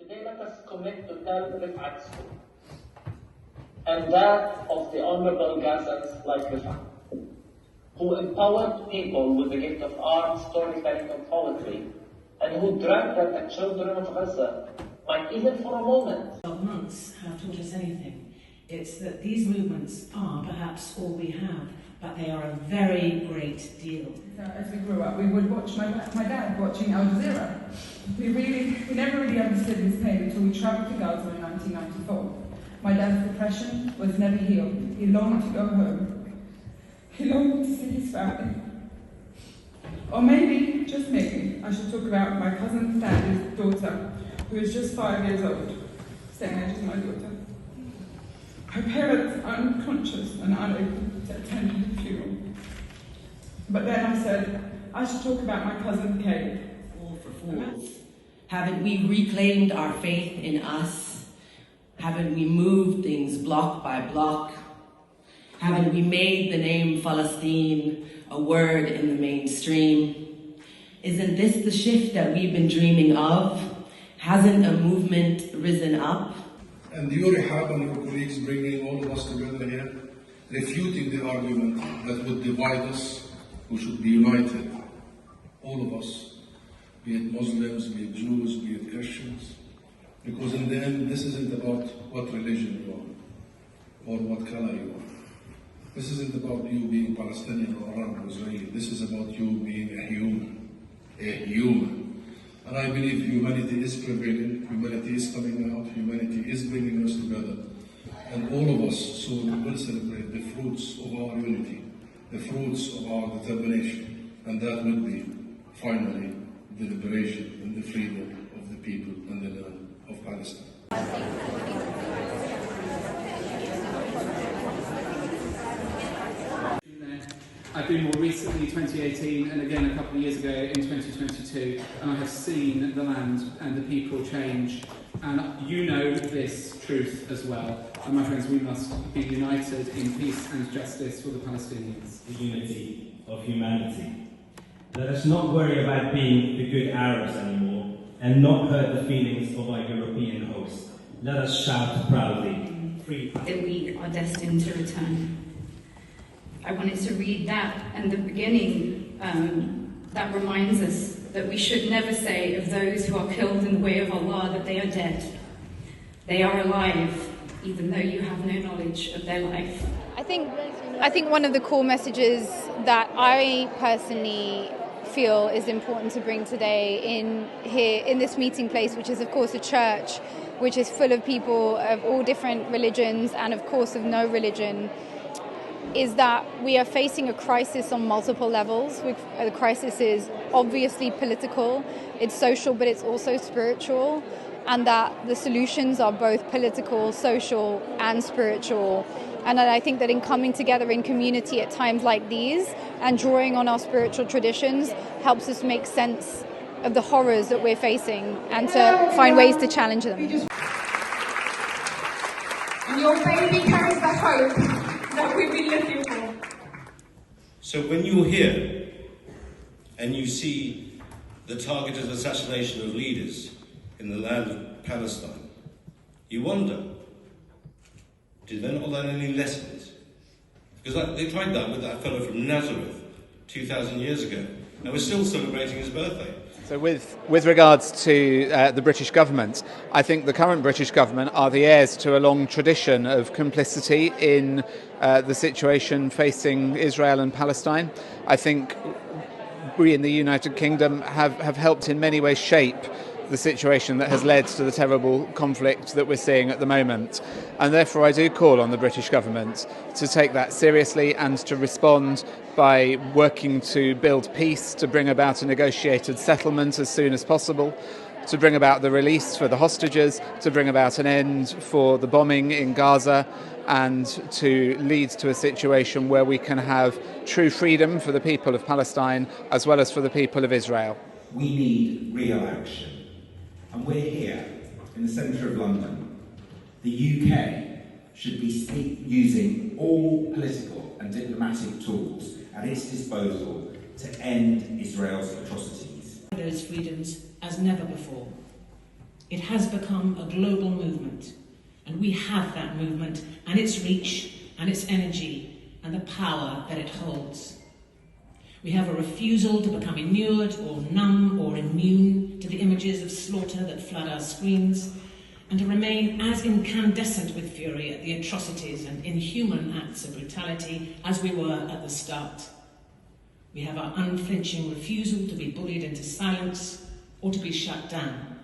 Today let us commit to tell Rifat's story, and that of the honorable Gazans like Rifat, who empowered people with the gift of art, storytelling, and poetry, and who dreamt that the children of Gaza might, even for a moment, 12 months have taught us anything. It's that these movements are perhaps all we have, but they are a very great deal. As we grew up, we would watch my dad watching Al Jazeera. We never really understood his pain until we travelled to Gaza in 1994. My dad's depression was never healed. He longed to go home. He longed to see his family. Or maybe, just maybe, I should talk about my cousin Sandy's daughter, who is just 5 years old, same age as my daughter. Her parents are unconscious and unable to attend the funeral. But then I said, I should talk about my cousin Kay. All for fools. Haven't we reclaimed our faith in us? Haven't we moved things block by block? Haven't we made the name Palestine a word in the mainstream? Isn't this the shift that we've been dreaming of? Hasn't a movement risen up? And you, Rehab, and your colleagues bringing all of us together here, refuting the argument that would divide us, we should be united. All of us, be it Muslims, be it Jews, be it Christians. Because in the end, this isn't about what religion you are, or what color you are. This isn't about you being Palestinian or Arab or Israeli. This is about you being a human. A human. And I believe humanity is prevailing, humanity is coming out, humanity is bringing us together. And all of us soon will celebrate the fruits of our unity, the fruits of our determination. And that will be, finally, the liberation and the freedom of the people and the land of Palestine. I've been more recently 2018 and again a couple of years ago in 2022, and I have seen the land and the people change, and you know this truth as well. And my friends, we must be united in peace and justice for the Palestinians. The unity of humanity. Let us not worry about being the good Arabs anymore and not hurt the feelings of our European hosts. Let us shout proudly, free Palestine. That we are destined to return. I wanted to read that and the beginning that reminds us that we should never say of those who are killed in the way of Allah that they are dead. They are alive, even though you have no knowledge of their life. I think one of the core messages that I personally feel is important to bring today in this meeting place, which is of course a church, which is full of people of all different religions and of course of no religion, is that we are facing a crisis on multiple levels. The crisis is obviously political, it's social, but it's also spiritual, and that the solutions are both political, social, and spiritual. And I think that in coming together in community at times like these and drawing on our spiritual traditions helps us make sense of the horrors that we're facing and to find ways to challenge them. And your baby carries the hope that we've been looking for. So when you're here and you see the targeted assassination of leaders in the land of Palestine, you wonder, did they not learn any lessons? Because they tried that with that fellow from Nazareth 2,000 years ago, and we're still celebrating his birthday. So with regards to the British government, I think the current British government are the heirs to a long tradition of complicity in the situation facing Israel and Palestine. I think we in the United Kingdom have helped in many ways shape the situation that has led to the terrible conflict that we're seeing at the moment. And therefore I do call on the British government to take that seriously and to respond by working to build peace, to bring about a negotiated settlement as soon as possible, to bring about the release for the hostages, to bring about an end for the bombing in Gaza, and to lead to a situation where we can have true freedom for the people of Palestine as well as for the people of Israel. We need real action. And we're here in the centre of London. The UK should be using all political and diplomatic tools at its disposal to end Israel's atrocities. Those freedoms as never before. It has become a global movement, and we have that movement and its reach and its energy and the power that it holds. We have a refusal to become inured or numb or immune to the images of slaughter that flood our screens, and to remain as incandescent with fury at the atrocities and inhuman acts of brutality as we were at the start. We have our unflinching refusal to be bullied into silence or to be shut down.